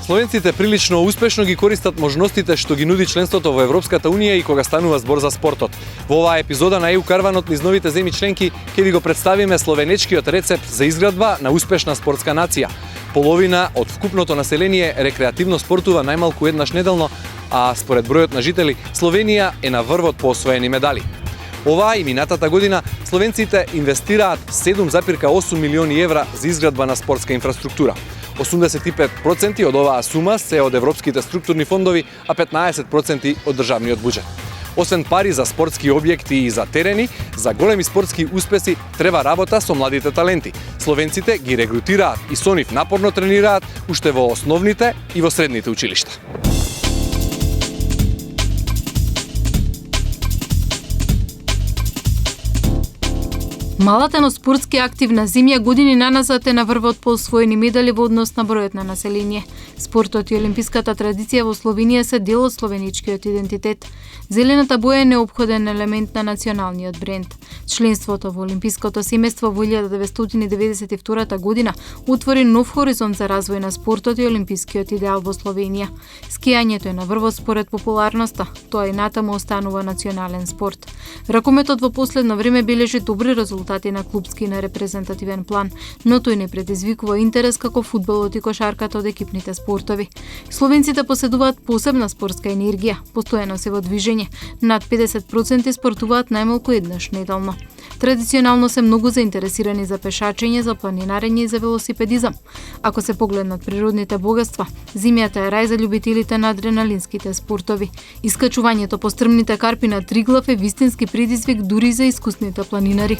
Словенците прилично успешно ги користат можностите што ги нуди членството во Европската Унија и кога станува збор за спортот. Во оваа епизода на ЕУ Карванот низ новите земји членки ќе ви го представиме словенечкиот рецепт за изградба на успешна спортска нација. Половина од вкупното население рекреативно спортува најмалку еднаш неделно, а според бројот на жители Словенија е на врвот по освоени медали. Оваа и минатата година словенците инвестираат 7,8 милиони евра за изградба на спортска инфраструктура. 85% од оваа сума се од европските структурни фондови, а 15% од државниот буџет. Освен пари за спортски објекти и за терени, за големи спортски успеси треба работа со младите таленти. Словенците ги регрутираат и со нив напорно тренираат уште во основните и во средните училишта. Малата, но спортски активна земја години наназад е на врвот по освоени медали во однос на бројот на население. Спортот и олимписката традиција во Словенија се дел од словеничкиот идентитет. Зелената боја е неопходен елемент на националниот бренд. Членството во олимпиското семејство во 1992 година отвори нов хоризонт за развој на спортот и олимпискиот идеал во Словенија. Скијањето е на врвот според популарноста, тоа и натаму останува национален спорт. Ракометот во последно време бележи добри резултати на клупски и на репрезентативен план, но тој не предизвикува интерес како фудбалот и кошарката од екипните спортови. Словенците поседуваат посебна спортска енергија, постојано се во движење, над 50% спортуваат најмалку еднаш неделно. Традиционално се многу заинтересирани за пешачење, за планинарење и за велосипедизам. Ако се погледнат природните богатства, земјата е рај за љубителите на адреналинските спортови. Искачувањето по стрмните карпи на Триглав е вистински предизвик дури за искусните планинари.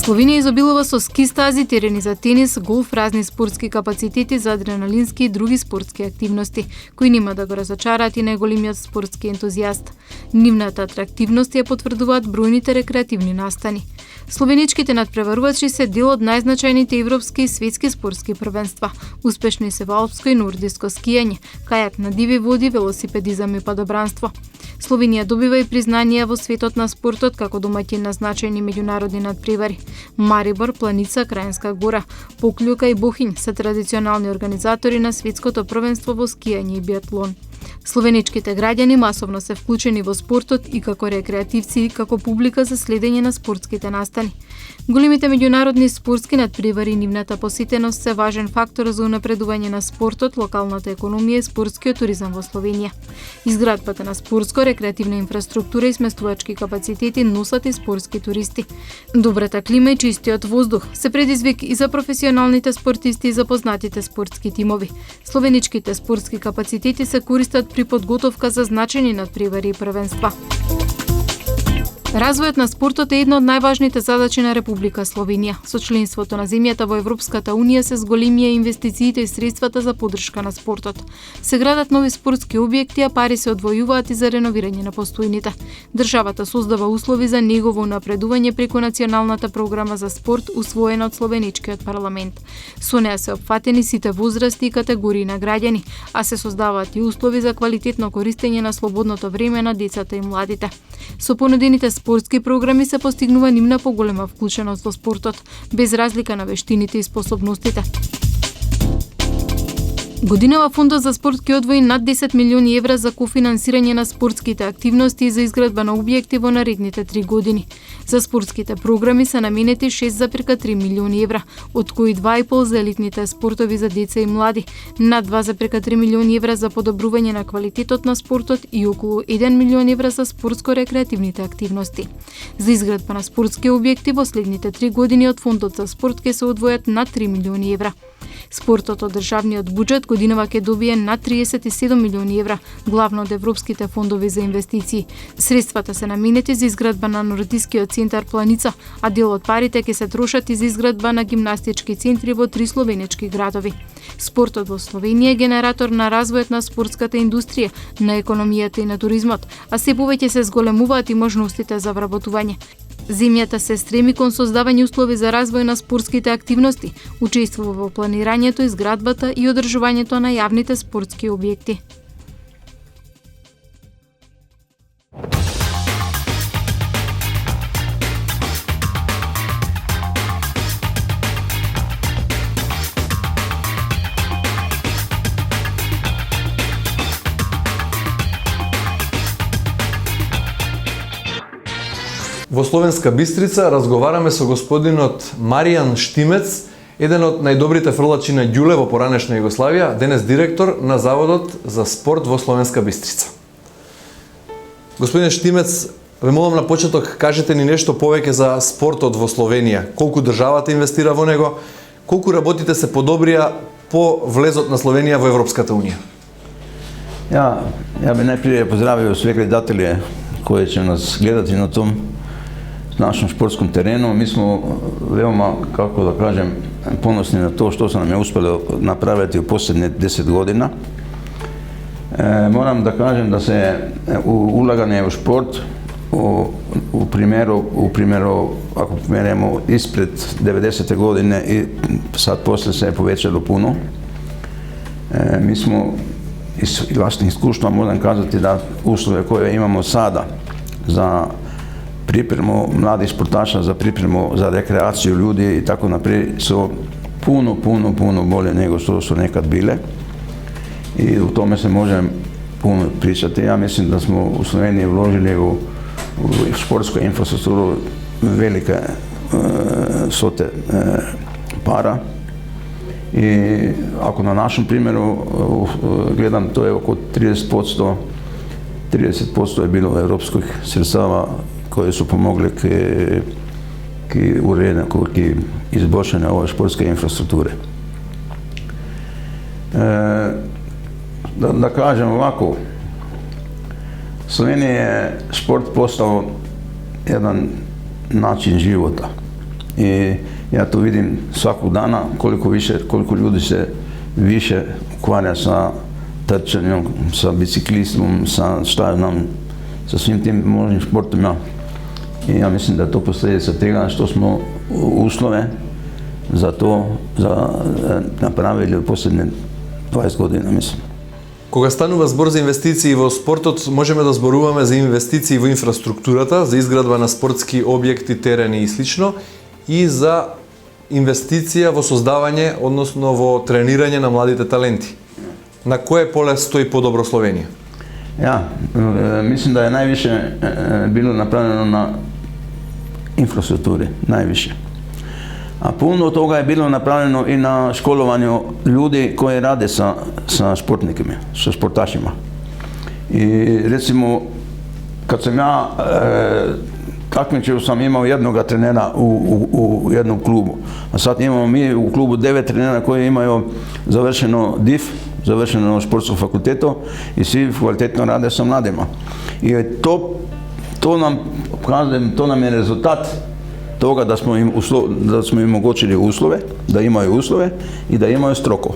Словенија изобилува со ски стази, терени за тенис, голф, разни спортски капацитети за адреналински и други спортски активности, кои нема да го разочараат и најголемиот спортски ентузијаст. Нивната атрактивност ја потврдуваат бројните рекреативни настани. Словеничките надпреварувачи се дел од најзначајните европски и светски спортски првенства. Успешни се во алпско и нордиско скијање, кајак на диви води, велосипедизам и падобранство. Словенија добива и признанија во светот на спортот како домаќин на значајни меѓународни надпревари. Марибор, Планица, Крајинска гора, Поклјука и Бохињ се традиционални организатори на светското првенство во скијање и биатлон. Словеничките граѓани масовно се вклучени во спортот и како рекреативци и како публика за следење на спортските настани. Големите меѓународни спортски надпревари и нивната посетеност се важен фактор за унапредување на спортот, локалната економија и спортскиот туризам во Словенија. Изградбата на спортско-рекреативна инфраструктура и сместувачки капацитети носат и спортски туристи. Добрата клима и чистиот воздух се предизвик и за професионалните спортисти и за познатите спортски тимови. Словеничките спортски капацитети се користат при подготовка за значајни надпревари и првенства. Развојот на спортот е една од најважните задачи на Република Словенија. Со членството на земјата во Европската Унија се зголемија инвестициите и средствата за поддршка на спортот. Се градат нови спортски објекти, а пари се одвојуваат и за реновирање на постојните. Државата создава услови за негово напредување преку националната програма за спорт усвоена од Словеничкиот парламент. Со неа се опфатени сите возрасти и категории на граѓани, а се создаваат и услови за квалитетно користење на слободното време на децата и младите. Со понудените спортски програми се постигнува нивна поголема вклученост во спортот, без разлика на вештините и способностите. Годинава фондот за спорт ќе одвои над 10 милиони евра за кофинансирање на спортските активности и за изградба на објекти во наредните 3 години. За спортските програми се наменети 6,3 милиони евра, од кои 2,5 за елитните спортови за деца и млади, над 2,3 милиони евра за подобрување на квалитетот на спортот и околу 1 милион евра за спортско-рекреативните активности. За изградба на спортски објекти во следните 3 години од фондот за спорт ќе се одвојат над 3 милиони евра. Спортот од државниот буџет годинава ќе добие над 37 милиони евра, главно од европските фондови за инвестиции. Средствата се наменети за изградба на нордискиот центар Планица, а дел од парите ќе се трошат и за изградба на гимнастички центри во 3 словенички градови. Спортот во Словенија е генератор на развојот на спортската индустрија, на економијата и на туризмот, а се повеќе се зголемуваат и можностите за вработување. Земјата се стреми кон создавање услови за развој на спортските активности, учествува во планирањето, изградбата и одржувањето на јавните спортски објекти. Во Словенска Бистрица разговараме со господинот Маријан Штимец, еден од најдобрите фрлачи на ѓуле во поранешна Југославија, денес директор на Заводот за спорт во Словенска Бистрица. Господин Штимец, ве молам на почеток, кажете ни нешто повеќе за спортот во Словенија. Колку државата инвестира во него, колку работите се подобрија по влезот на Словенија во Европската Унија? Ja bih najprije pozdravio sve gledatelje koji će nas gledati na tom našem športskom terenu. Mi smo veoma, kako da kažem, ponosni na to što se nam je uspjelo napraviti u posljednje 10 godina. Moram da kažem da se ulaganje u šport u primjeru, ako primjerimo ispred 90. godine i sad poslije se je povećalo puno. Mi smo iz vlastnih iskustva moram kazati da uslove koje imamo sada za pripremu mladih sportaša, za pripremu za rekreaciju ljudi i tako naprijed su puno bolje nego što su nekad bile i u tome se može puno pričati. Ja mislim da smo u Sloveniji uložili u športsku infrastrukturu velike svote para. I ako na našem primjeru gledam, to je oko 30% je bilo evropskih sredstava koje su pomogli k izboljšanju ove športske infrastrukture. Da kažem ovako, Slovenija je šport postao jedan način života i ja to vidim svakog dana koliko ljudi se više ukvarja sa trčanjem, sa biciklizmom, sa svim tim možnim športima. I ja mislim da je to posljedica tega što smo uslove za to napravili u posljednje 20 godina, mislim. Кога станува збор за инвестиции во спортот, можеме да зборуваме за инвестиции во инфраструктурата, за изградба на спортски објекти, терени и слично, и за инвестиција во создавање, односно во тренирање на младите таленти. На кое поле стои подобро Словенија? Ja, mislim da je najviše bilo napravljeno na infrastrukturi, najviše. A puno toga je bilo napravljeno i na školovanju ljudi koji rade sa športnikima, sa športašima. I recimo, kad sam ja takmičio sam imao jednoga trenera u jednom klubu, a sad imamo mi u klubu 9 trenera koji imaju završeno DIF, završeno športsko fakulteto i svi kvalitetno rade sa mladima. I to nam je rezultat toga da smo im omogućili uslove, da imaju uslove i da imaju stroko.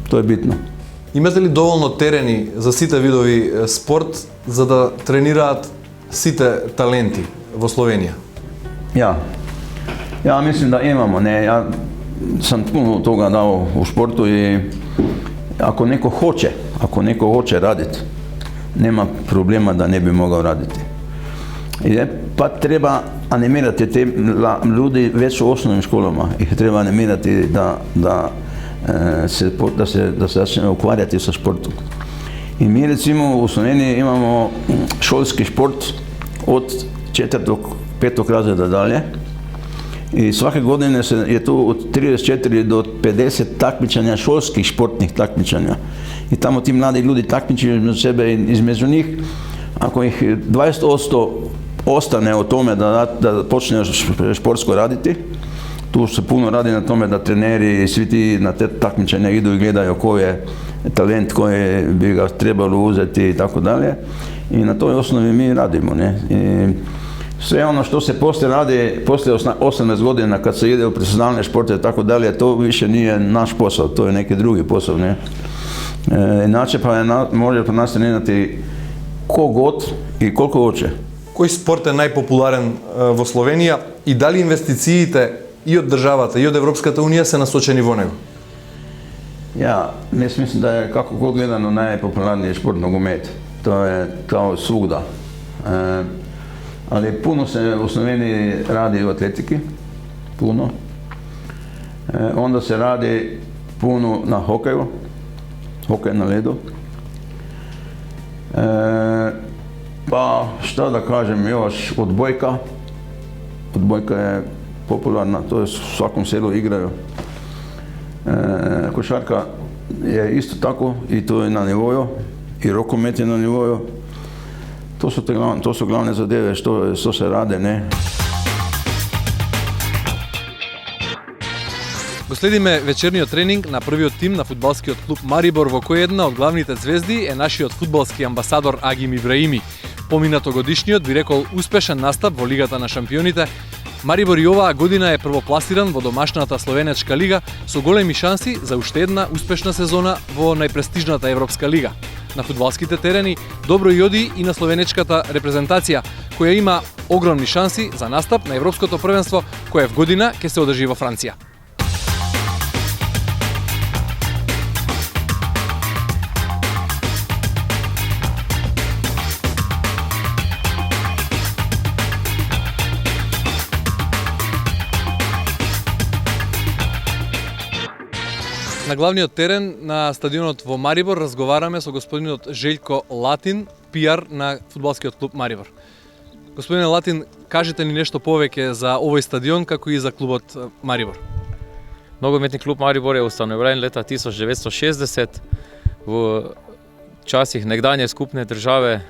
To je bitno. Имате ли доволно терени за сите видови спорт за да тренираат сите таленти во Словенија? Ja mislim da imamo. Ja sam puno toga dao u športu i ako neko hoće raditi, nema problema da ne bi mogao raditi. Pa treba animirati te ljudi već u osnovnim školama. Ih treba animirati da se začne ukvarjati sa športom. I mi recimo u Sloveniji imamo školski šport od 4. 5. razreda dalje. I svake godine je tu od 34 do 50 takmičanja, školskih športnih takmičanja. I tamo ti mladi ljudi takmičaju između sebe i između njih. Ako ih 20% ostane o tome da počne športsko raditi, tu se puno radi na tome da treneri i svi ti na te takmičenja idu i gledaju koji je talent koji bi ga trebalo uzeti i tako dalje. I na toj osnovi mi radimo. I sve ono što se poslije radi, poslije 18 godina kad se ide u profesionalne športe i tako dalje, to više nije naš posao, to je neki drugi posao. Inače može pa nas trenirati ko god i koliko hoće. Кој спорт е најпопуларен во Словенија и дали инвестициите и од државата и од Европската унија се насочени во него? Ja mislim da je kako god gledano najpopularniji šport nogomet. To je kao svugda. Ali puno se u Sloveniji radi u atletiki, puno. Onda se radi puno na hokeju, hokej na ledu. Pa šta da kažem, još odbojka. Odbojka je popularna, to je v svakom selu igrajo. Košarka je isto tako i to je na nivoju, i rokomet je na nivoju. To su glavne zadeve što se rade, ne. Го следиме вечерниот тренинг на првиот тим на фудбалскиот клуб Марибор, во кој една од главните звезди е нашиот фудбалски амбасадор Агим Ибраими. Поминато годишниот би рекол успешен настап во Лигата на шампионите. Марибор и оваа година е првопласиран во домашната Словенечка лига со големи шанси за уште една успешна сезона во најпрестижната Европска лига. На фудбалските терени добро и оди и на словенечката репрезентација, која има огромни шанси за настап на Европското првенство, кое в година ќе се одржи во Франција. На главниот терен на стадионот во Марибор разговараме со господинот Желјко Латин, пиар на фудбалскиот клуб Марибор. Господине Латин, кажете ни нешто повеќе за овој стадион, како и за клубот Марибор. Nogometni klub Maribor je ustanovljen leta 1960. V časih nekdanje skupne države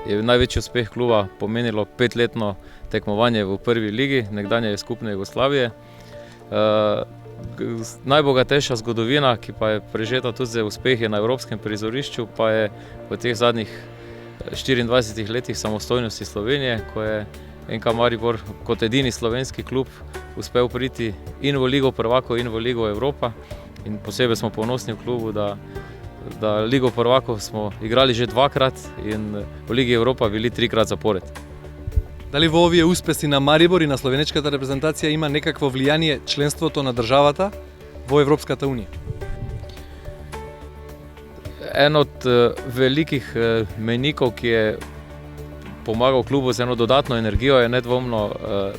je največji uspeh kluba pomenilo 5-letno tekmovanje v prvi ligi nekdanje skupne Jugoslavije. Najbogatejša zgodovina, ki pa je prežeta tudi z uspehi na evropskem prizorišču, pa je v teh zadnjih 24 letih samostojnosti Slovenije, ko je NK Maribor kot edini slovenski klub uspel priti in v Ligo prvakov in v Ligo Evropa. In posebej smo ponosni v klubu, da Ligo prvakov smo igrali že dvakrat in v Ligi Evropa bili 3-krat zapored. Дали во овие успеси на Марибор и на словенечката репрезентација има некакво влијание членството на државата во Европската унија? En od velikih menikov, ki je pomagal klubu z eno dodatno energijo, je nedvomno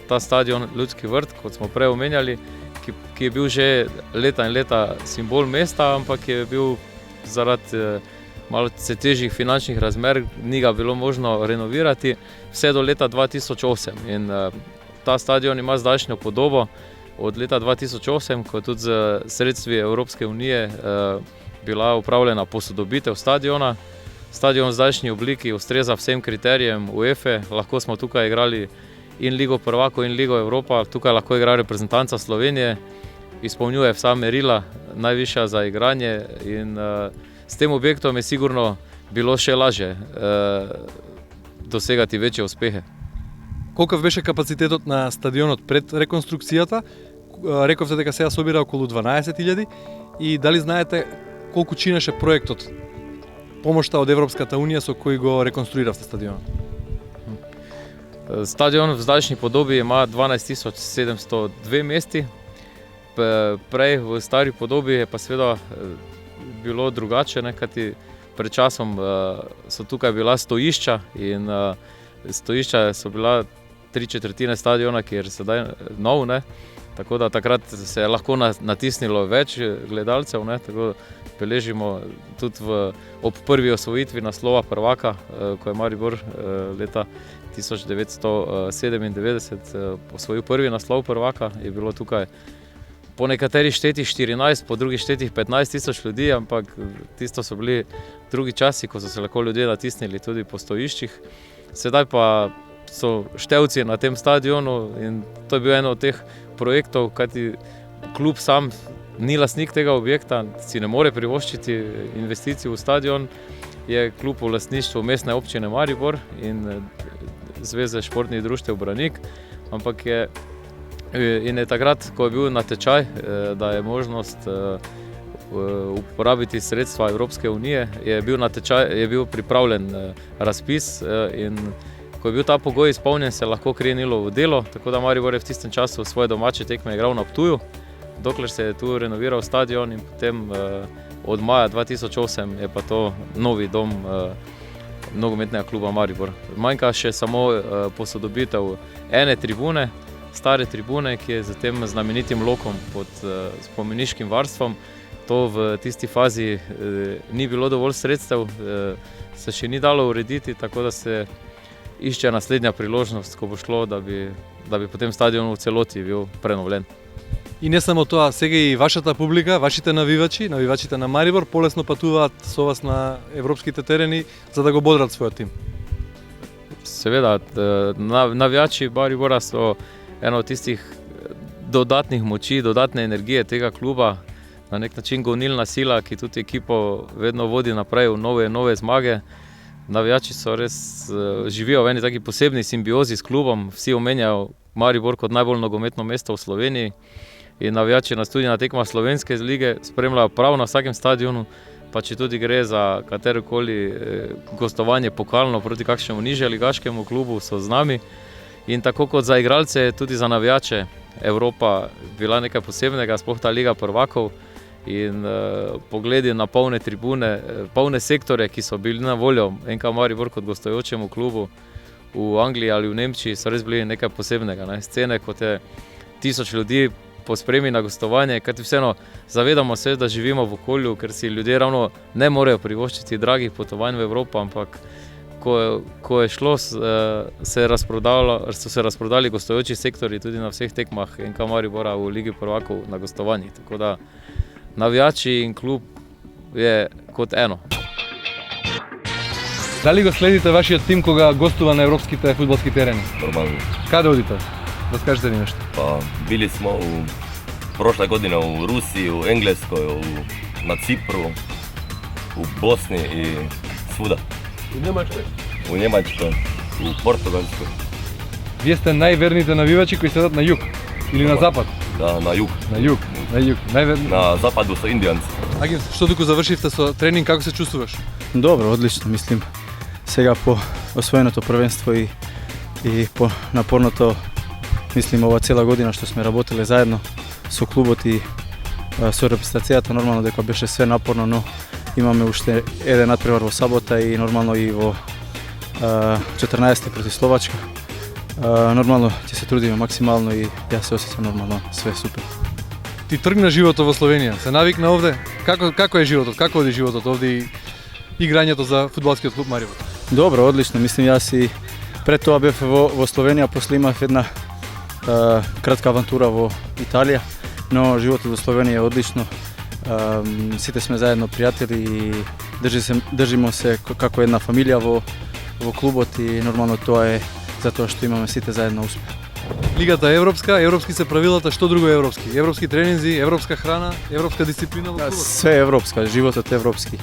ta stadion Ljudski vrt, kot smo prej omenjali, ki je bil že leta in leta simbol mesta, ampak je bil zaradi malce težjih finančnih razmer, ni ga bilo možno renovirati vse do leta 2008. In ta stadion ima zdajšnjo podobo od leta 2008, ko je tudi z sredstvi Evropske unije bila upravljena posodobitev stadiona. Stadion v zdajšnji obliki ustreza vsem kriterijem UEFA, lahko smo tukaj igrali in Ligo prvakov in Ligo Evropa, tukaj lahko igra reprezentanca Slovenije, izpolnjuje vsa merila, najvišja za igranje in s tem objektom je sigurno bilo še lažje dosegati веќе успехи. Колков беше капацитетот на стадионот пред реконструкцијата? Рековте дека сега собира околу 12.000 и дали знаете колку чинеше проектот, помошта од Европската унија со кој го реконструиравте стадионот? Стадион в здajšnji podobi ima 12.702 mesti. Prej v stari podobi je pa seveda bilo drugače, kajti pred časom so tukaj bila stojišča in stojišča so bila 3/4 stadiona, ki je sedaj nov, tako da takrat se je lahko natisnilo več gledalcev, tako beležimo tudi ob prvi osvojitvi naslova prvaka, ko je Maribor leta 1997 osvojil prvi naslov prvaka, je bilo tukaj po nekaterih štetih 14, po drugih štetih 15.000 ljudi, ampak tisto so bili drugi časi, ko so se lahko ljudje natisnili tudi po stojiščih. Sedaj pa so števci na tem stadionu in to je bil eno od teh projektov, kajti klub sam ni lastnik tega objekta, si ne more privoščiti investicij v stadion, je klub v lastništvu mestne občine Maribor in Zveze športnih društev Branik, ampak je takrat, ko je bil natečaj, da je možnost uporabiti sredstva Evropske unije, je bil pripravljen razpis in ko je bil ta pogoj izpolnjen, se lahko krenilo v delo, tako da Maribor je v tistem času svoje domače tekme igral na Ptuju, dokler se je tu renoviral stadion in potem od maja 2008 je pa to novi dom nogometnega kluba Maribor. Manjka še samo posodobitev ene tribune, stare tribune, ki je z tem znamenitim lokom pod spomeniškim varstvom. To v tisti fazi ni bilo dovolj sredstev, se še ni dalo urediti, tako da se išče naslednja priložnost, ko bo šlo, da bi potem stadion v celoti bil prenovljen. И не само тоа, сега и вашата публика, вашите навивачите на Марибор, полесно патуваат со вас на европските терени за да го бодрат својот тим. Seveda, navijači Maribora so eno od tistih dodatnih moči, dodatne energije tega kluba, na nek način gonilna sila, ki tudi ekipo vedno vodi naprej v nove zmage. Navijači so res živijo v eni taki posebni simbiozi s klubom, vsi omenjajo Maribor kot najbolj nogometno mesto v Sloveniji in navijači nas tudi na tekmah slovenske lige spremljajo prav na vsakem stadionu, pa če tudi gre za katerokoli gostovanje pokalno proti kakšnemu nižje ligaškemu klubu, so z nami. In tako kot za igralce, tudi za navijače Evropa bila nekaj posebnega, sploh ta Liga prvakov in pogledi na polne tribune, polne sektore, ki so bili na voljo NK Maribor kot gostujočemu klubu v Angliji ali v Nemčiji, so res bili nekaj posebnega. Scene, kot je 1000 ljudi pospremi na gostovanje, kajti vseeno zavedamo se, da živimo v okolju, ker si ljudje ravno ne morejo privoščiti dragih potovanj v Evropo, ampak ko je šlo, so se razprodali gostujoči sektori tudi na vseh tekmah NK Maribora v Ligi prvakov na gostovanjih. Tako da navijači in klub je kot eno. Дали го следите вашиот тим кога гостува на европските фудбалски терени? Нормално. Каде одите? Разкажете ни нешто. Pa bili smo prošle godine u Rusiji, u Engleskoj, na Cipru, u Bosni i svuda. У Немачкој. U Njemačkoj, u Portugalskoj. Вие сте најверните навивачи кои седат на југ или на запад? Da, na jug. На југ. Најверни. Na zapadu su Indijanci. Агин, што туку завршивте со тренинг, како се чувствуваш? Dobro, odlično, mislim. Сега по освоеното првенство и по напорното, mislim, ова цела година што сме работеле заедно со клубот и со репрезентацијата, нормално дека беше све напорно, но имаме уште еден надпревар во сабота и нормално и во 14 против Словачка. Нормално ќе се трудиме максимално и јас се осеќам нормално, све супер. Ти тргна животот во Словенија, се навикна овде? Како е животот? Како оди животот овде и играњето за фудбалскиот клуб Марибор? Добро, одлично. Мислим, јас и пред тоа бев во Словенија, после имав една кратка авантура во Италија, но животот во Словенија е одлично. Сите сме заедно пријатели и држимо се како една фамилија во клубот и нормално тоа е затоа што имаме сите заедно успех. Лигата е европска, европски се правилата, што друго е европски? Европски тренинзи, европска храна, европска дисциплина во клубот? Све е европска, животот е европски.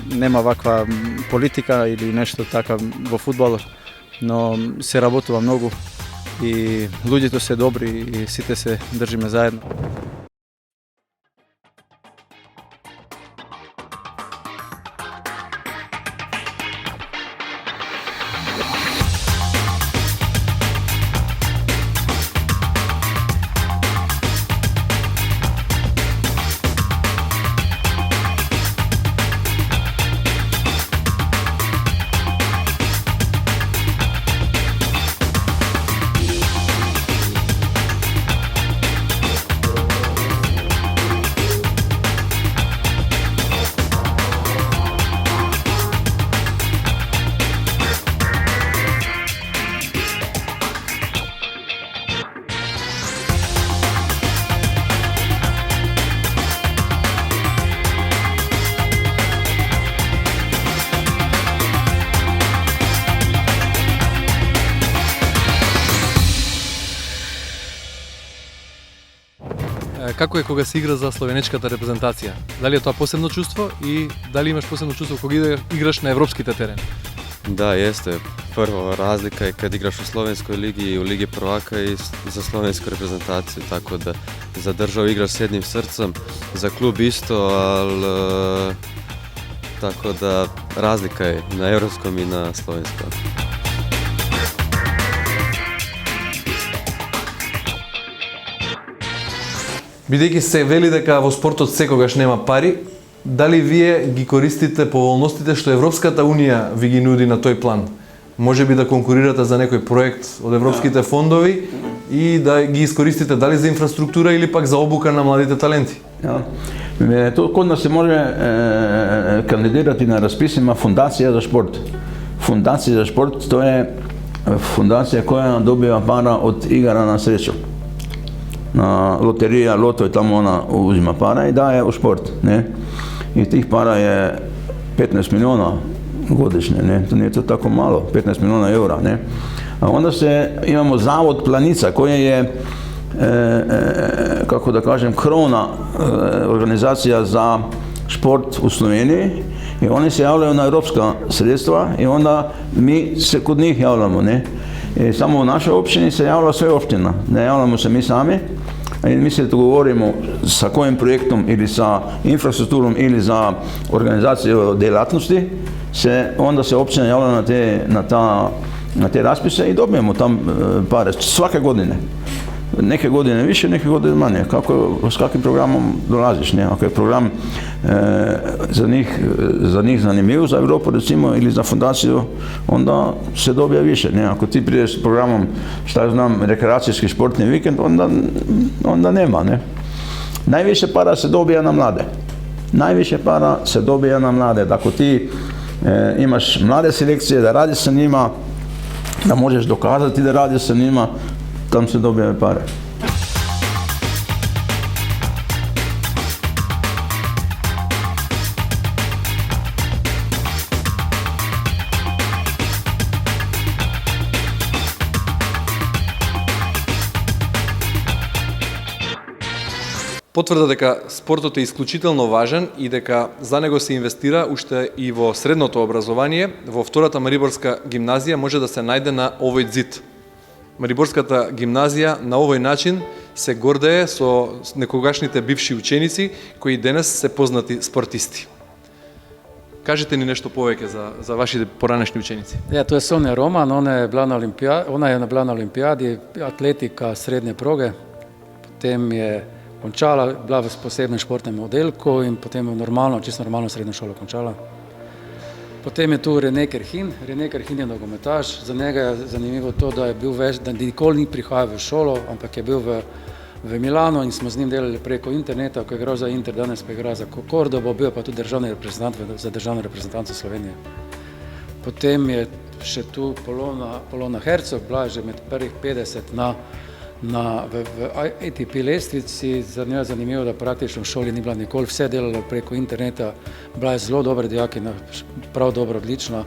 Нема ваква политика или нешто така во фудбалот, но се работува многу и луѓето се добри и сите се држиме заедно. Како е кога се игра за словенечката репрезентација? Дали е тоа посебно чувство и дали имаш посебно чувство кога играш на европските терени? Da, jeste. Prvo razlika je kad igraš u Slovenskoj ligi i u Ligi prvaka i za slovensku reprezentaciju, tako da za državu igraš s jednim srcem, za klub isto, ali tako da razlika je na evropskom i na slovenskom. Бидејќи се вели дека во спортот секогаш нема пари, дали вие ги користите поволностите што Европската унија ви ги нуди на тој план? може би да конкурирате за некој проект од европските фондови и да ги искористите дали за инфраструктура или пак за обука на младите таленти. Ja. Kod nas se može kandidirati na raspisima Fundacija za šport. Fundacija za šport to je fundacija koja dobiva para od igara na sreću. Na loterija, loto i tamo ona uzima para i daje u šport. Ne? I tih para je 15 milijuna godišnje, ne? To nije to tako malo, 15 milijuna eura. Ne? A onda imamo Zavod Planica koji je kako da kažem, krovna organizacija za šport u Sloveniji i oni se javljaju na evropska sredstva i onda mi se kod njih javljamo. Ne? I samo u našoj općini se javlja sve općina, ne javljamo se mi sami. I mi se dogovorimo sa kojim projektom ili sa infrastrukturom ili za organizaciju djelatnosti, onda se općina javlja na te raspise i dobijemo tam pare svake godine. Neke godine više, neke godine manje. S kakvim programom dolaziš? Ne? Ako je program za njih zanimljiv, za Europu recimo ili za fundaciju, onda se dobija više. Ne? Ako ti prideš s programom, šta ja znam, rekreacijski športni vikend, onda nema. Ne? Najviše para se dobija na mlade. Najviše para se dobija na mlade. Ako ti imaš mlade selekcije, da radiš sa njima, da možeš dokazati da radiš sa njima, tam se dobijaju pare. Потврда дека спортот е исклучително важен и дека за него се инвестира уште и во средното образование, во втората Мариборска гимназија може да се најде на овој ѕид. Мариборската гимназија на овој начин се гордее со некогашните бивши ученици кои денес се познати спортисти. Кажете ни нешто повеќе за вашите поранешни ученици. Ja, to je Sonja Roman, ona je bila na olimpijadi, atletika srednje proge, potem je končala, bila v posebnem športnem oddelku in potem je čisto normalno srednjo šolo končala. Potem je tu Rene Kerhin. Rene Kerhin je nogometaš. Za njega je zanimivo to, da nikoli ni prihajal v šolo, ampak je bil v Milano in smo z njim delali preko interneta, ko je igral za Inter, danes pa igra za Cordobo, bil pa tudi državni reprezentant za državno reprezentanco Slovenije. Potem je še tu Polona Hercog, bila že med prvih 50 v ATP lestvici. Za njo je zanimivo, da praktično v šoli ni bila nikoli, vse delala preko interneta, bila je zelo dobra dijakinja, prav dobro, odlična.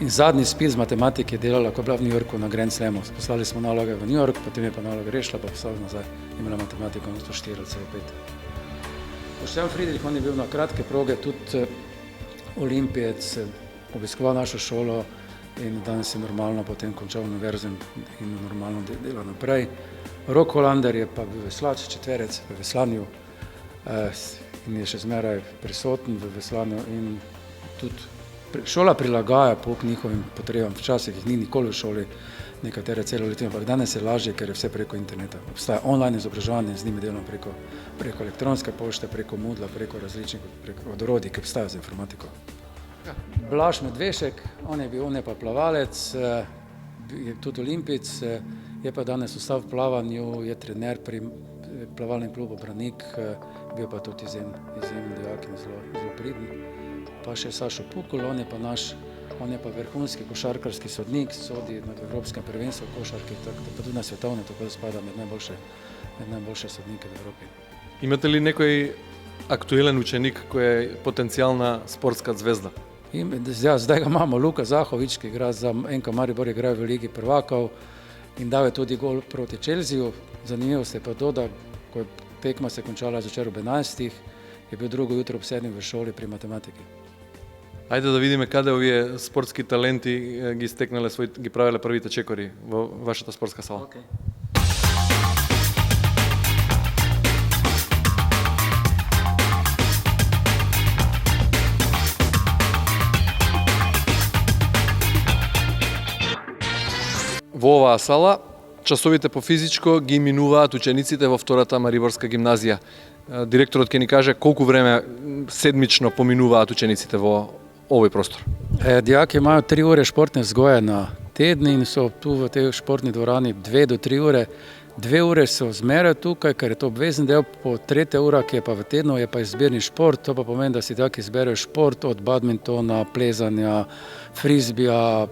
In zadnji spis z matematike je delala, ko je bila v New Yorku na Grand Slamu. Poslali smo naloge v New York, potem je pa naloge rešila, pa poslali nazaj, imela matematiko na 104 ali celo 5. Boštjan Friedrich, on je bil na kratke proge, tudi olimpijec, obiskoval našo šolo in danes je normalno potem končal univerzo in normalno dela naprej. Rok Holander je pa bil veslač, četverec v veslanju in je še zmeraj prisoten v veslanju in tudi šola prilagaja pouk njihovim potrebam. Včasih jih ni nikoli v šoli, nekatere celo leto, ampak danes je lažje, ker je vse preko interneta. Obstaja online izobraževanje, z njimi delamo preko elektronske pošte, preko Moodla, preko različnih orodij, ki obstajajo za informatiko. Blaž Medvešek, on je pa plavalec, je tudi olimpijec, je pa danes ostal v plavanju, je trener pri plavalnem klubu Branik, bil pa tudi izjemen dijak in zelo priden. Pa še Sašo Pukul, on je pa vrhunski košarkarski sodnik, sodi na Evropskem prvenstvu v košarki, pa tudi na svetovne, tako da spada med najboljše sodnike v Evropi. Imate li nekoj aktuelen učenik, ko je potencijalna sportska zvezda? Zdaj ga imamo, Luka Zahovič, ki igra za NK Maribor, igra v Ligi prvakov in dal je tudi gol proti Chelsea. Zanimivo se je pa to, da ko je tekma se končala zvečer ob 11, je bil drugo jutro ob 7 v šoli pri matematiki. Ajde da vidime kada ovие sportski talenti ги правеле првите чекори во вашата спортска сала. Okay. Во оваа сала часовите по физичко ги минуваат учениците во втората Мариборска гимназија. Директорот ќе ни каже колку време седмично поминуваат учениците во овој простор. Dijaki imajo 3 ure športne vzgoje teden in so tu v tej športni dvorani 2 do 3 ure. 2 ure so zmeraj tukaj, ker je to obvezen del, po 3. ura, ki je pa v tednu, je pa izbirni šport. To pa pomeni, da si tako izberejo šport od badmintona, plezanja, frizbija,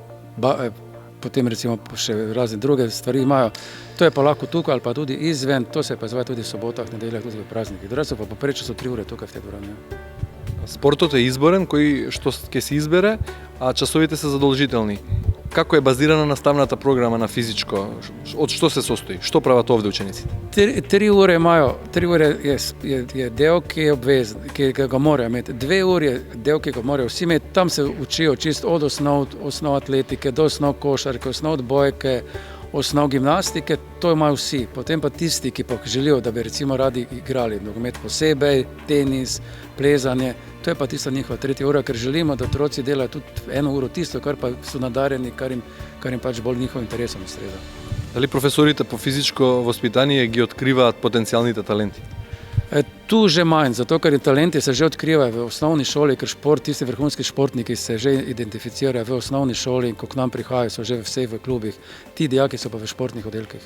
potem recimo še razne druge stvari imajo. To je pa lahko tukaj ali pa tudi izven, to se pa izvaja tudi v sobotah, nedeljah, tudi v praznikih. Drugače pa poprečno so 3 ure tukaj v tej dvorani. Спортот е изборен, кој што ќе се избере, а часовите се задолжителни. Како е базирана наставната програма на физичко? Од што се состои? Што прават овде учениците? 3 ure imajo, 3 ure je del, ki je obvezen, ki ga morajo imeti. 2 ure je del, ki ga morajo vsi imeti. Tam se učijo čisto od osnov atletike do osnov košarke, osnov odbojke, osnov gimnastike, to imajo vsi. Potem pa tisti, ki pa želijo, da bi recimo radi igrali nogomet posebej, tenis, plezanje, to je pa tista njihova 3. ura, ker želimo, da otroci delajo tudi 1 uro tisto, kar pa so nadarjeni, kar jim pač bolj njihovim interesom ustreza. Дали професорите по физичко воспитание ги откриваат потенцијалните таленти? Tu že manj, zato ker talenti se že odkrivajo v osnovni šoli, ker tisti vrhunski športniki se že identificirajo v osnovni šoli in ko k nam prihajajo, so že vsej v klubih. Ti dijaki so pa v športnih oddelkih.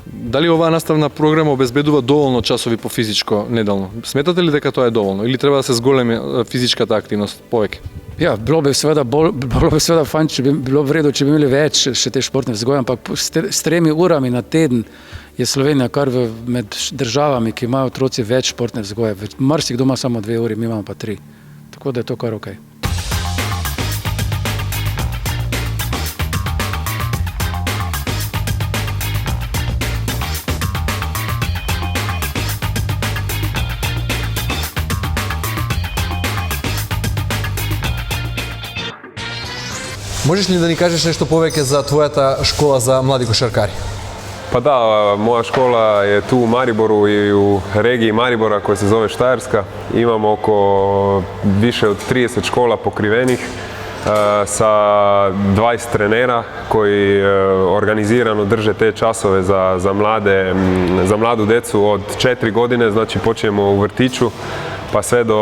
Дали оваа наставна програма обезбедува доволно часови по физичко неделно? Сметате ли дека тоа е доволно или треба да се зголеми физичката активност повеќе? Ja, bilo bi seveda fajn, če bi bilo v redu, če bi imeli več še te športne vzgoje, ampak s 3 urami na teden je Slovenija kar med državami, ki imajo otroci več športne vzgoje. Marsikdo ima samo 2 uri, mi imamo pa 3. Tako da je to kar okej. Можеш ли да ни кажеш нешто повеќе за твојата школа за млади кошаркари? Pa da, moja škola je tu u Mariboru i u regiji Maribora koja se zove Štajerska. Imamo oko više od 30 škola pokrivenih sa 20 trenera koji organizirano drže te časove za mladu decu od 4 godine, znači počinjemo u vrtiću pa sve do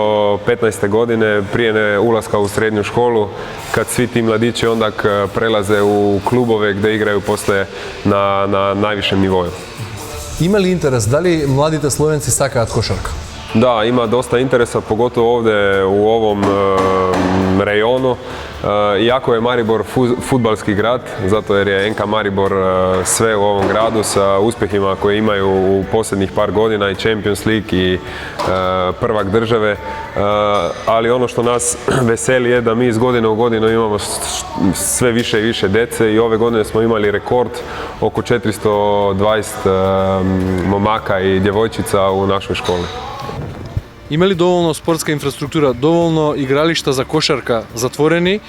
15. godine prije ulaska u srednju školu, kad svi ti mladići onda prelaze u klubove gdje igraju poslije na najvišem nivou. Ima li interes? Da li mladite Slovenci sakaat košarka? Da, ima dosta interesa, pogotovo ovdje u ovom rejonu. Iako je Maribor fudbalski grad, zato jer je NK Maribor sve u ovom gradu sa uspjehima koje imaju u posljednjih par godina i Champions League i prvak države. Ali ono što nas veseli je da mi iz godine u godinu imamo sve više i više dece i ove godine smo imali rekord oko 420 momaka i djevojčica u našoj školi. Има ли доволно спортска инфраструктура, доволно игралишта за кошарка затворени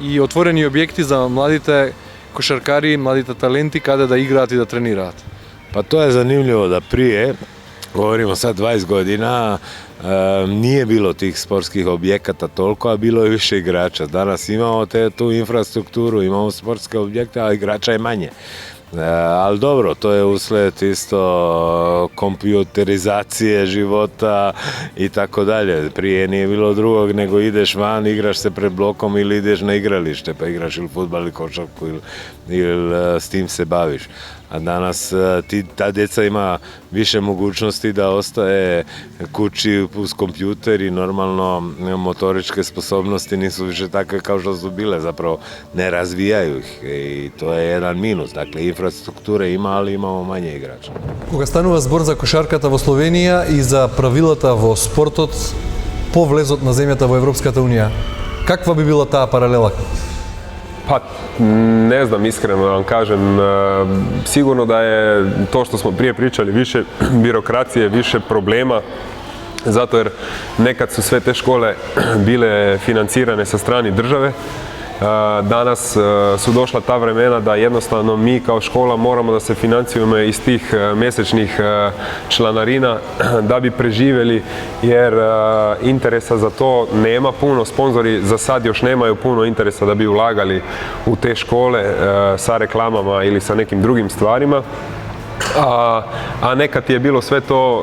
и отворени објекти за младите кошаркари, младите таленти каде да играат и да тренираат? Pa to je zanimljivo da prije, govorimo sad 20 godina, nije bilo tih sportskih objekata toliko, a bilo je više igrača. Danas imamo tu infrastrukturu, imamo sportske objekte, a igrača je manje. Ali dobro, to je usled isto kompjuterizacije života i tako dalje. Prije nije bilo drugog nego ideš van, igraš se pred blokom ili ideš na igralište pa igraš ili fudbal ili košarku ili s tim se baviš. A danas ta djeca ima više mogućnosti da ostaje kući uz kompjuter i normalno motoričke sposobnosti nisu više takve kao što su bile, zapravo ne razvijaju ih i to je jedan minus. Dakle, infrastrukture ima, ali imamo manje igrača. Кога станува збор за кошарката во Словенија и за правилата во спортот по влезот на земјата во Европската унија, каква би била таа паралела? Pa ne znam, iskreno da vam kažem, sigurno da je to što smo prije pričali, više birokracije, više problema, zato jer nekad su sve te škole bile financirane sa strane države. Danas su došla ta vremena da jednostavno mi kao škola moramo da se financiramo iz tih mjesečnih članarina da bi preživjeli, jer interesa za to nema puno. Sponzori za sad još nemaju puno interesa da bi ulagali u te škole sa reklamama ili sa nekim drugim stvarima. a nekad je bilo sve to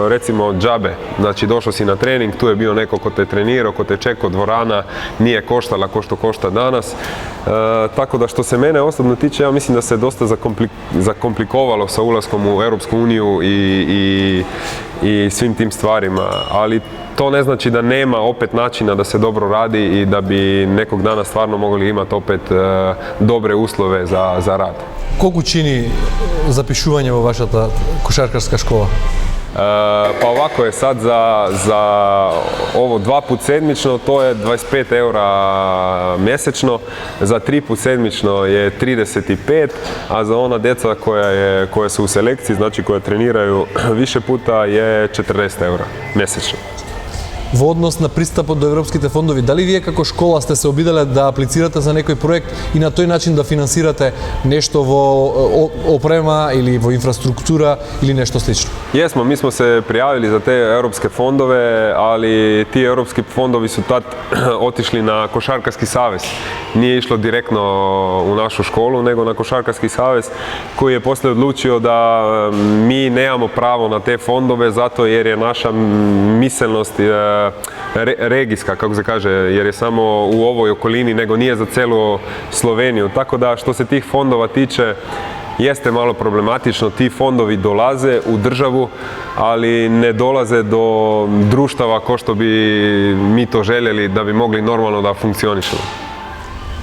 recimo džabe. Znači došao si na trening, tu je bio neko ko te trenirao, ko te čekao, dvorana nije koštala ko što košta danas. Tako da što se mene osobno tiče, ja mislim da se dosta zakomplikovalo sa ulaskom u Europsku uniju i svim tim stvarima, ali to ne znači da nema opet načina da se dobro radi i da bi nekog dana stvarno mogli imati opet dobre uslove za rad. Koliko čini zapišuvanje u vaša ta košarkarska škola? Pa ovako je sad za ovo 2 put sedmično, to je 25 eura mjesečno, za 3 put sedmično je 35, a za ona djeca koja su u selekciji, znači koja treniraju više puta, je 40 eura mjesečno. Во однос на пристапот до европските фондови, дали вие како школа сте се обиделе да аплицирате за некој проект и на тој начин да финансирате нешто во опрема или во инфраструктура или нешто слично? Jesmo, mi smo se prijavili za te europske fondove, ali ti europski fondovi su tad otišli na Košarkarski savez. Nije išlo direktno u našu školu, nego na Košarkarski savez koji je poslije odlučio da mi nemamo pravo na te fondove zato jer je naša miselnost regijska, kako se kaže, jer je samo u ovoj okolini, nego nije za celu Sloveniju. Tako da što se tih fondova tiče, jeste malo problematično. Ti fondovi dolaze u državu, ali ne dolaze do društava ko što bi mi to željeli da bi mogli normalno da funkcionišemo.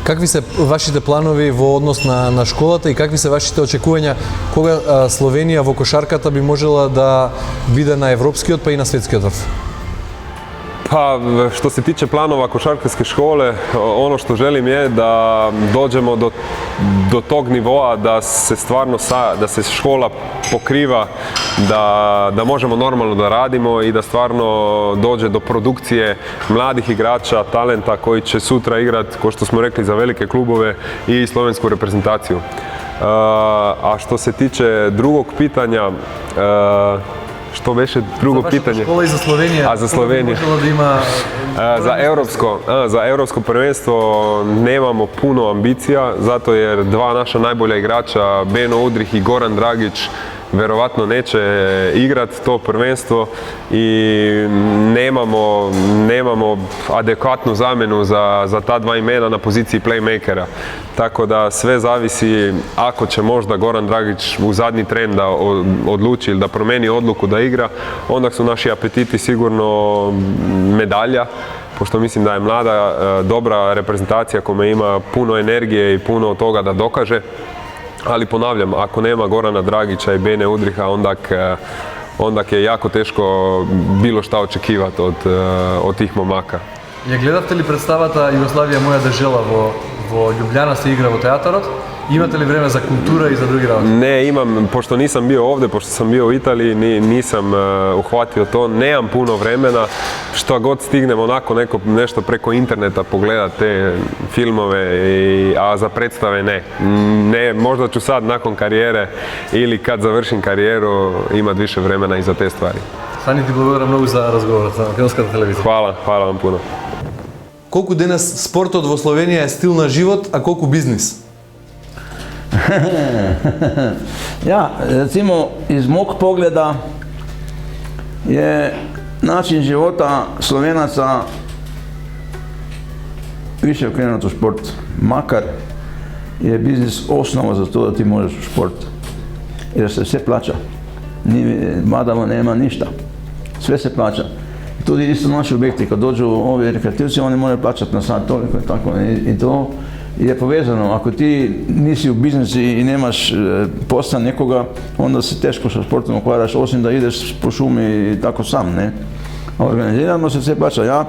Какви се вашите планови во однос на школата и какви се вашите очекувања кога Словенија во кошарката би можела да биде на европскиот па и на светскиот врв? Pa što se tiče planova košarkarske škole, ono što želim je da dođemo do tog nivoa da se stvarno da se škola pokriva, da možemo normalno da radimo i da stvarno dođe do produkcije mladih igrača, talenta koji će sutra igrati, kao što smo rekli, za velike klubove i slovensku reprezentaciju. A što se tiče drugog pitanja, što veše drugo pitanje? Škola i za Sloveniju. A za Sloveniju. Da ima... Za europsko prvenstvo nemamo puno ambicija, zato jer 2 naša najbolja igrača, Beno Udrih i Goran Dragić, verovatno neće igrati to prvenstvo i nemamo adekvatnu zamjenu za ta 2 imena na poziciji playmakera. Tako da sve zavisi, ako će možda Goran Dragić u zadnji tren da odluči ili da promeni odluku da igra, onda su naši apetiti sigurno medalja, pošto mislim da je mlada, dobra reprezentacija koja ima puno energije i puno toga da dokaže. Ali ponavljam, ako nema Gorana Dragića i Bene Udriha, onda je jako teško bilo šta očekivati od tih momaka. Ја гледавте ли представата Југославија моја држава во Ljubljana se igra во театарот? Imate li vreme za kultura i za drugi razlog? Ne, imam, pošto nisam bio ovdje, pošto sam bio u Italiji, nisam uhvatio to, nemam puno vremena, što god stignem onako nešto preko interneta pogledat te filmove, a za predstave ne. Možda ću sad nakon karijere ili kad završim karijeru imat više vremena i za te stvari. Sani, ti благодарам mnogo za razgovor sa Makedonskата телевизија. Hvala vam puno. Колку денес спортот во Словенија е стил на живот, а колку бизнис? Ja, recimo iz mog pogleda je način života Slovenaca više okrenut u šport. Makar je biznis osnova za to da ti možeš u šport. Jer se sve plaća. Badava nema ništa. Sve se plaća. Tudi isto naši objekti, kad dođu ovi rekreativci, oni moraju plaćati na sat toliko i tako. I to je povezano. Ako ti nisi u biznisu i nemaš posla nekoga, onda se teško sa sportom okvaraš, osim da ideš po šumi i tako sam, ne? A organizirano se sve plaća.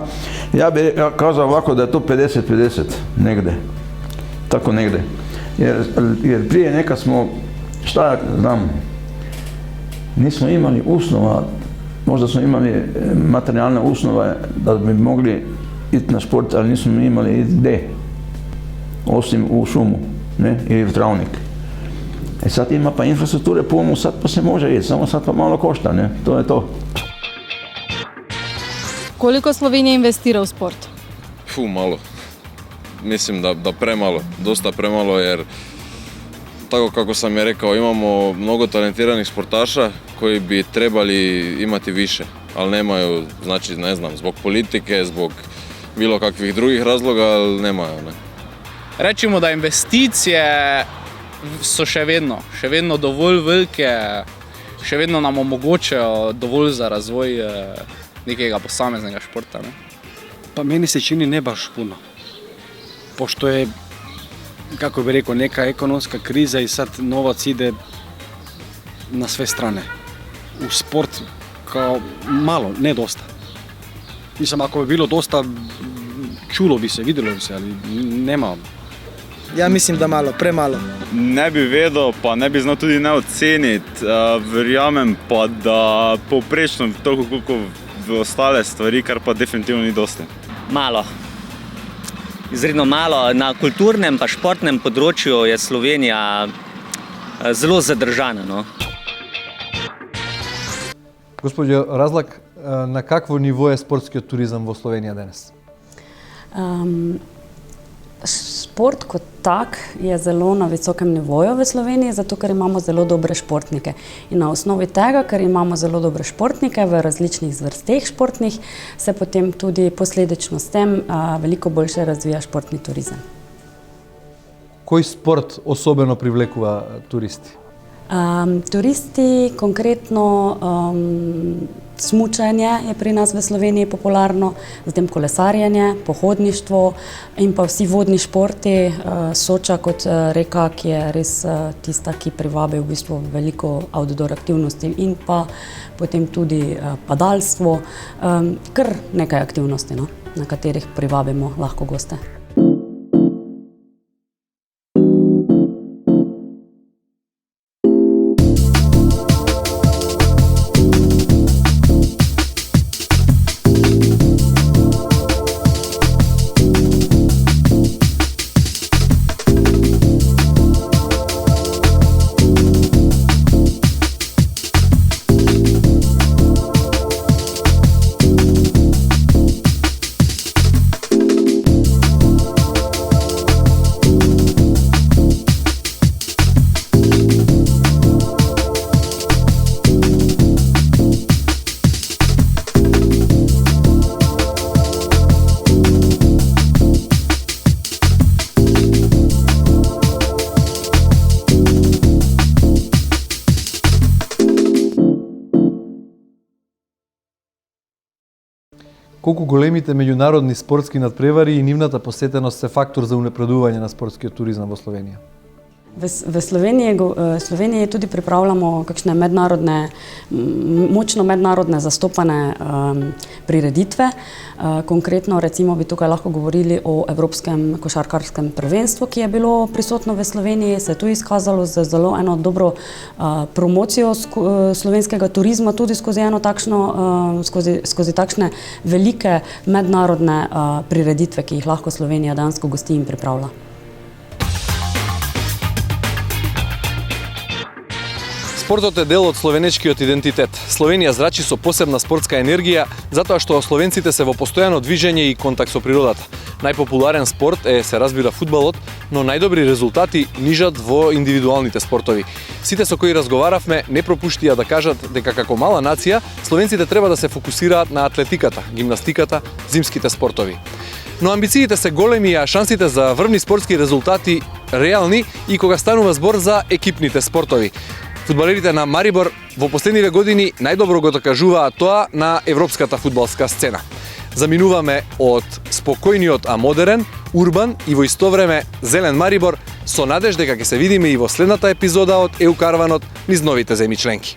Ja bih kazao ovako da je to 50-50 negde. Tako negde. Jer prije nekad smo, šta ja znam, nismo imali osnova, možda smo imali materijalne osnove da bi mogli iti na šport, ali nismo imali iti gde. Osim u šumu, ne, ili u travnik. Sad ima pa infrastrukture puno, sad pa se može iti, samo sad pa malo košta, ne, to je to. Koliko Slovenija investira u sport? Malo. Mislim da premalo, dosta premalo jer tako kako sam je rekao, imamo mnogo talentiranih sportaša koji bi trebali imati više, ali nemaju, znači ne znam, zbog politike, zbog bilo kakvih drugih razloga, ali nemaju. Ne. Rečemo, da investicije so še vedno dovolj velike, še vedno nam omogočajo dovolj za razvoj nekega posameznega športa. Ne? Pa meni se čini ne baš puno, pošto je, kako bi rekao, neka ekonomska kriza i sad novac ide na sve strane. U sport kao malo, ne dosta. Mislim, ako bi bilo dosta, čulo bi se, vidjelo bi se, ali nema. Ja mislim, da malo, premalo. Ne bi vedel, pa ne bi znal tudi ne oceniti. Verjamem pa, da povprečno toliko, koliko v ostale stvari, kar pa definitivno ni dosti. Malo. Izredno malo. Na kulturnem pa športnem področju je Slovenija zelo zadržana. No? Gospođo Razlak, na kakvo nivo je sportski turizam v Sloveniji danes? Šport kot tak je zelo na visokem nivoju v Sloveniji, zato ker imamo zelo dobre športnike. In na osnovi tega, ker imamo zelo dobre športnike v različnih zvrsteh športnih, se potem tudi posledično s tem veliko boljše razvija športni turizem. Koji sport osobeno privlekuva turisti? Turisti, konkretno smučanje je pri nas v Sloveniji popularno, zatem kolesarjenje, pohodništvo in pa vsi vodni športi, Soča kot reka, ki je res tista, ki privabi v bistvu veliko outdoor aktivnosti in pa potem tudi padalstvo, kar nekaj aktivnosti, no, na katerih privabimo lahko goste. Колку големите меѓународни спортски надпревари и нивната посетеност се фактор за унапредување на спортскиот туризам во Словенија? V Sloveniji tudi pripravljamo kakšne močno mednarodne zastopane prireditve. Konkretno recimo bi tukaj lahko govorili o Evropskem košarkarskem prvenstvu, ki je bilo prisotno v Sloveniji, se je tu izkazalo za zelo eno dobro promocijo slovenskega turizma, tudi skozi takšne velike mednarodne prireditve, ki jih lahko Slovenija dejansko gosti in pripravlja. Спортот е дел од словенечкиот идентитет. Словенија зрачи со посебна спортска енергија, затоа што словенците се во постојано движење и контакт со природата. Најпопуларен спорт се разбира фудбалот, но најдобри резултати нижат во индивидуалните спортови. Сите со кои разговаравме не пропуштија да кажат дека како мала нација, словенците треба да се фокусираат на атлетиката, гимнастиката, зимските спортови. Но амбициите се големи, а шансите за врвни спортски резултати реални и кога станува збор за екипните спортови. Фудбалерите на Марибор во последниве години најдобро го докажуваат тоа на европската фудбалска сцена. Заминуваме од спокојниот, а модерен, урбан и во исто време зелен Марибор со надеж дека ќе се видиме и во следната епизода од ЕУ Карванот низ новите земји членки.